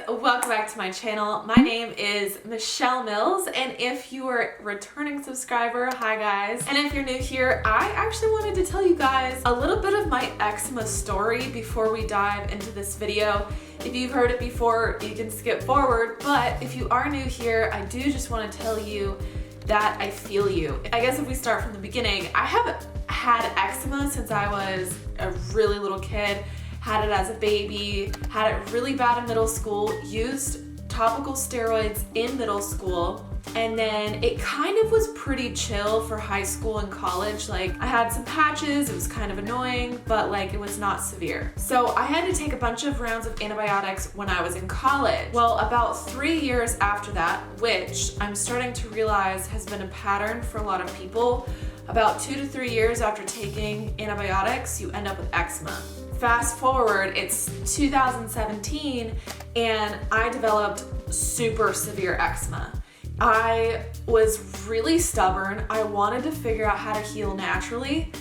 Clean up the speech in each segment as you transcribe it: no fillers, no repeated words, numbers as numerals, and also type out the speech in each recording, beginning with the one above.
Welcome back to my channel. My name is Michelle Mills, and if you are a returning subscriber, hi guys. And if you're new here, I actually wanted to tell you guys a little bit of my eczema story before we dive into this video. If you've heard it before, you can skip forward, but if you are new here, I do just want to tell you that I feel you. I guess if we start from the beginning, I have had eczema since I was a really little kid. Had it as a baby, had it really bad in middle school, used topical steroids in middle school, and then it kind of was pretty chill for high school and college. Like, I had some patches, it was kind of annoying, but like it was not severe. So I had to take a bunch of rounds of antibiotics when I was in college. Well, about 3 years after that, which I'm starting to realize has been a pattern for a lot of people, about 2 to 3 years after taking antibiotics, you end up with eczema. Fast forward, it's 2017 and I developed super severe eczema. I was really stubborn. I wanted to figure out how to heal naturally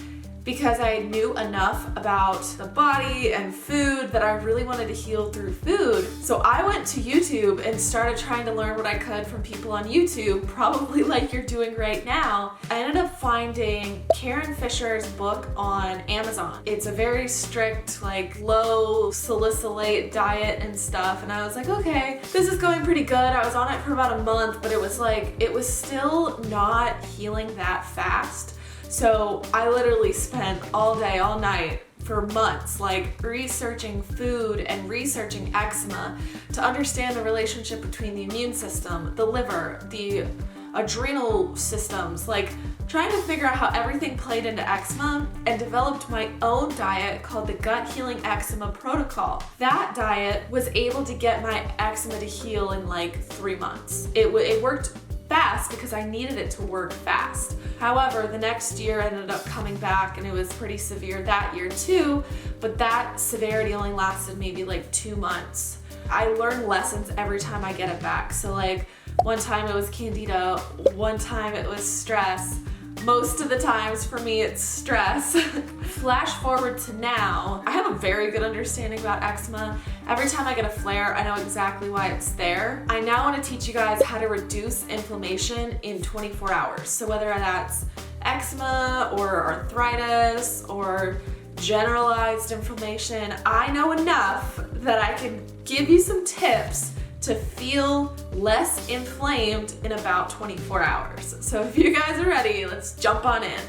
because I knew enough about the body and food that I really wanted to heal through food. So I went to YouTube and started trying to learn what I could from people on YouTube, probably like you're doing right now. I ended up finding Karen Fisher's book on Amazon. It's a very strict, like low salicylate diet and stuff. And I was like, okay, this is going pretty good. I was on it for about a month, but it was still not healing that fast. So I literally spent all day, all night for months, like researching food and researching eczema to understand the relationship between the immune system, the liver, the adrenal systems, like trying to figure out how everything played into eczema, and developed my own diet called the Gut Healing Eczema Protocol. That diet was able to get my eczema to heal in like 3 months. It worked fast because I needed it to work fast. However, the next year I ended up coming back and it was pretty severe that year too, but that severity only lasted maybe like 2 months. I learn lessons every time I get it back. So like one time it was candida, one time it was stress. Most of the times for me it's stress. Flash forward to now, I have a very good understanding about eczema. Every time I get a flare, I know exactly why it's there. I now want to teach you guys how to reduce inflammation in 24 hours. So whether that's eczema or arthritis or generalized inflammation, I know enough that I can give you some tips to feel less inflamed in about 24 hours. So if you guys are ready, let's jump on in.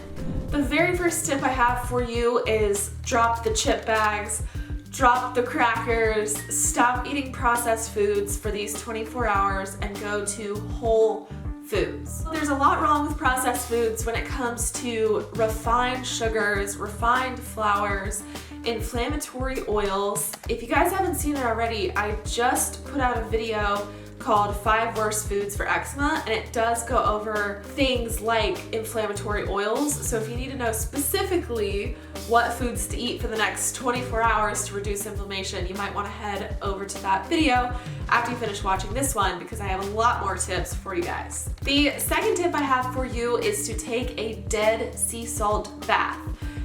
The very first tip I have for you is drop the chip bags, drop the crackers, stop eating processed foods for these 24 hours and go to whole foods. There's a lot wrong with processed foods when it comes to refined sugars, refined flours, inflammatory oils. If you guys haven't seen it already, I just put out a video called 5 Worst Foods for Eczema, and it does go over things like inflammatory oils. So if you need to know specifically what foods to eat for the next 24 hours to reduce inflammation, you might want to head over to that video after you finish watching this one because I have a lot more tips for you guys. The second tip I have for you is to take a dead sea salt bath.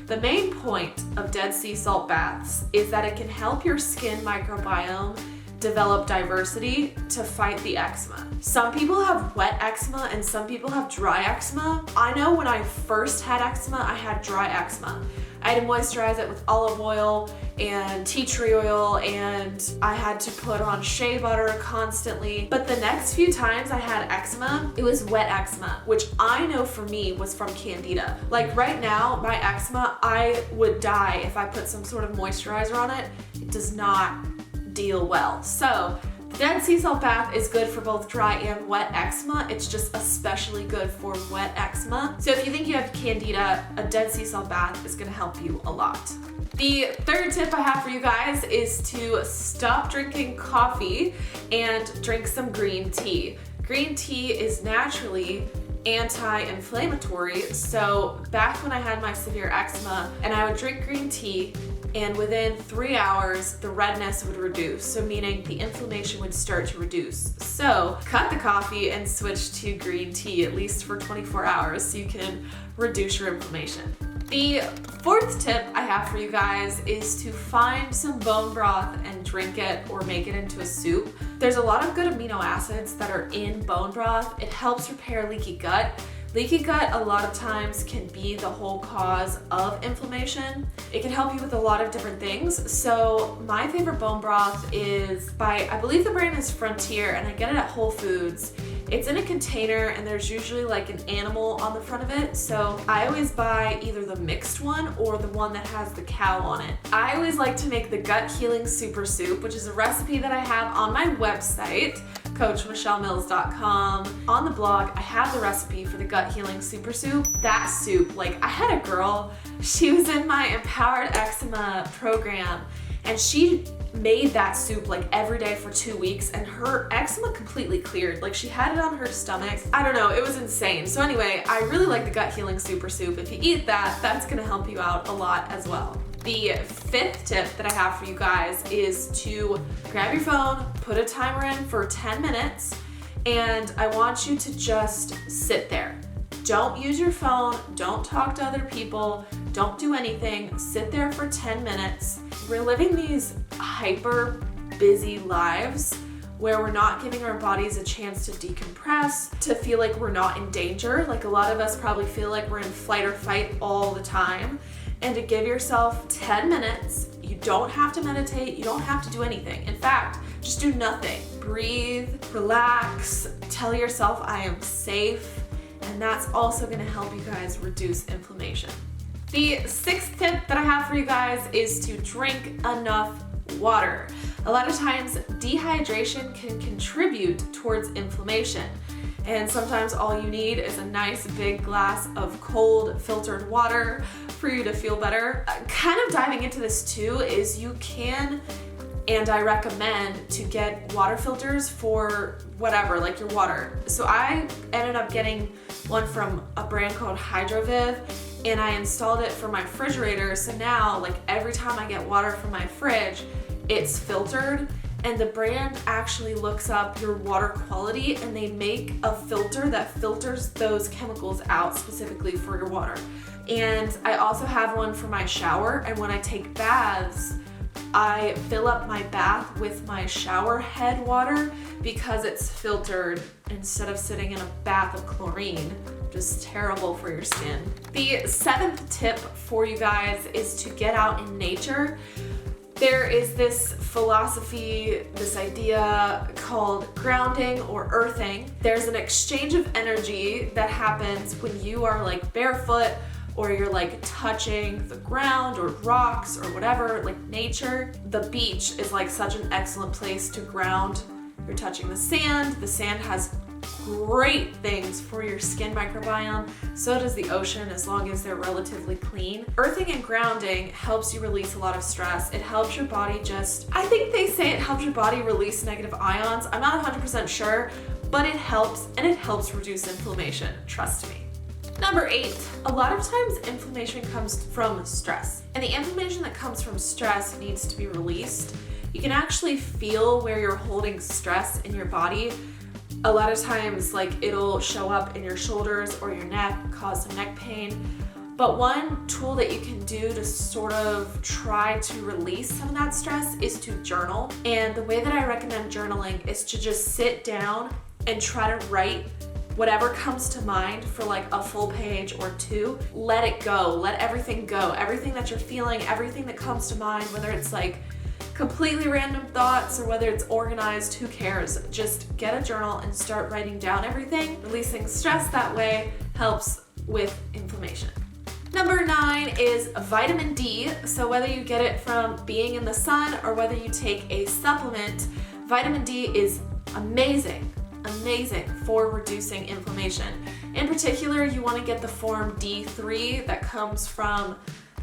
The main point of dead sea salt baths is that it can help your skin microbiome develop diversity to fight the eczema. Some people have wet eczema and some people have dry eczema. I know when I first had eczema, I had dry eczema. I had to moisturize it with olive oil and tea tree oil, and I had to put on shea butter constantly. But the next few times I had eczema, it was wet eczema, which I know for me was from candida. Like right now, my eczema, I would die if I put some sort of moisturizer on it. It does not deal well. So the dead sea salt bath is good for both dry and wet eczema. It's just especially good for wet eczema. So if you think you have candida, a dead sea salt bath is going to help you a lot. The third tip I have for you guys is to stop drinking coffee and drink some green tea. Green tea is naturally anti-inflammatory. So back when I had my severe eczema and I would drink green tea, and within 3 hours, the redness would reduce. So meaning the inflammation would start to reduce. So cut the coffee and switch to green tea, at least for 24 hours, so you can reduce your inflammation. The fourth tip I have for you guys is to find some bone broth and drink it or make it into a soup. There's a lot of good amino acids that are in bone broth. It helps repair leaky gut. Leaky gut a lot of times can be the whole cause of inflammation. It can help you with a lot of different things. So my favorite bone broth is by, I believe the brand is Frontier, and I get it at Whole Foods. It's in a container and there's usually like an animal on the front of it. So I always buy either the mixed one or the one that has the cow on it. I always like to make the gut healing super soup, which is a recipe that I have on my website, coachmichellemills.com. On the blog, I have the recipe for the gut healing super soup. That soup, like I had a girl, she was in my Empowered Eczema program and she made that soup like every day for 2 weeks and her eczema completely cleared. Like she had it on her stomach. I don't know, it was insane. So anyway, I really like the gut healing super soup. If you eat that, that's gonna help you out a lot as well. The fifth tip that I have for you guys is to grab your phone, put a timer in for 10 minutes, and I want you to just sit there. Don't use your phone, don't talk to other people, don't do anything. Sit there for 10 minutes. We're living these hyper busy lives where we're not giving our bodies a chance to decompress, to feel like we're not in danger. Like a lot of us probably feel like we're in flight or fight all the time. And to give yourself 10 minutes, you don't have to meditate, you don't have to do anything. In fact, just do nothing. Breathe, relax, tell yourself I am safe, and that's also gonna help you guys reduce inflammation. The sixth tip that I have for you guys is to drink enough water. A lot of times dehydration can contribute towards inflammation. And sometimes all you need is a nice big glass of cold filtered water for you to feel better. Kind of diving into this too is you can, and I recommend, to get water filters for whatever, like your water. So I ended up getting one from a brand called Hydroviv, and I installed it for my refrigerator. So now, like every time I get water from my fridge, it's filtered, and the brand actually looks up your water quality and they make a filter that filters those chemicals out specifically for your water. And I also have one for my shower, and when I take baths, I fill up my bath with my shower head water because it's filtered instead of sitting in a bath of chlorine. Just terrible for your skin. The seventh tip for you guys is to get out in nature. There is this philosophy, this idea called grounding or earthing. There's an exchange of energy that happens when you are like barefoot or you're like touching the ground or rocks or whatever, like nature. The beach is like such an excellent place to ground. You're touching the sand. The sand has great things for your skin microbiome. So does the ocean, as long as they're relatively clean. Earthing and grounding helps you release a lot of stress. It helps your body I think they say it helps your body release negative ions. I'm not 100% sure, but it helps, and it helps reduce inflammation. Trust me. Number 8, a lot of times inflammation comes from stress, and the inflammation that comes from stress needs to be released. You can actually feel where you're holding stress in your body. A lot of times, like, it'll show up in your shoulders or your neck, cause some neck pain. But one tool that you can do to sort of try to release some of that stress is to journal. And the way that I recommend journaling is to just sit down and try to write whatever comes to mind for like a full page or 2. Let it go, let everything go. Everything that you're feeling, everything that comes to mind, whether it's like completely random thoughts or whether it's organized, who cares? Just get a journal and start writing down everything. Releasing stress that way helps with inflammation. Number 9 is vitamin D. So whether you get it from being in the sun or whether you take a supplement, vitamin D is amazing for reducing inflammation. In particular, you want to get the form D3 that comes from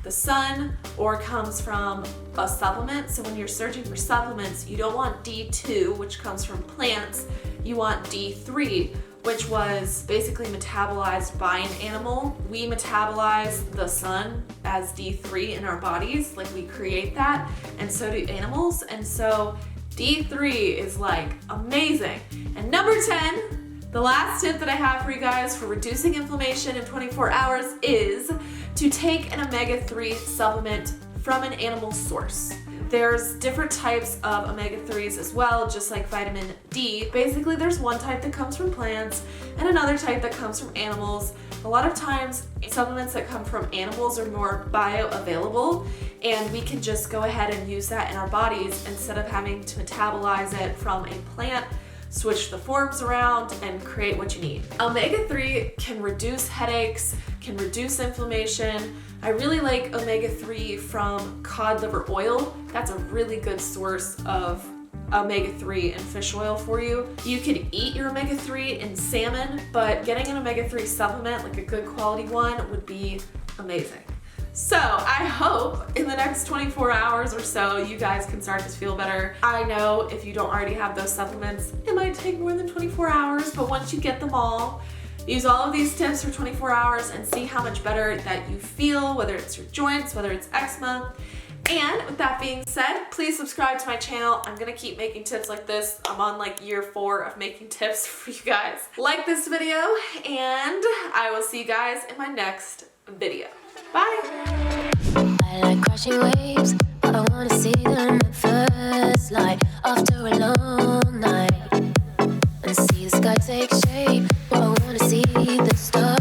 the sun or comes from a supplement. So when you're searching for supplements, you don't want D2, which comes from plants. You want D3, which was basically metabolized by an animal. We metabolize the sun as D3 in our bodies, like we create that, and so do animals. And so D3 is like amazing. And number 10, the last tip that I have for you guys for reducing inflammation in 24 hours is to take an omega-3 supplement from an animal source. There's different types of omega-3s as well, just like vitamin D. Basically, there's one type that comes from plants and another type that comes from animals. A lot of times, supplements that come from animals are more bioavailable, and we can just go ahead and use that in our bodies instead of having to metabolize it from a plant, switch the forms around, and create what you need. Omega-3 can reduce headaches, can reduce inflammation. I really like omega-3 from cod liver oil. That's a really good source of omega-3 and fish oil for you. You could eat your omega-3 in salmon, but getting an omega-3 supplement, like a good quality one, would be amazing. So I hope in the next 24 hours or so, you guys can start to feel better. I know if you don't already have those supplements, it might take more than 24 hours, but once you get them all, use all of these tips for 24 hours and see how much better that you feel, whether it's your joints, whether it's eczema. And with that being said, please subscribe to my channel. I'm gonna keep making tips like this. I'm on like year 4 of making tips for you guys. Like this video, and I will see you guys in my next video. Bye. I like crashing waves, but I wanna see them at first light after a long night and see the sky take shape. But I wanna see the stars.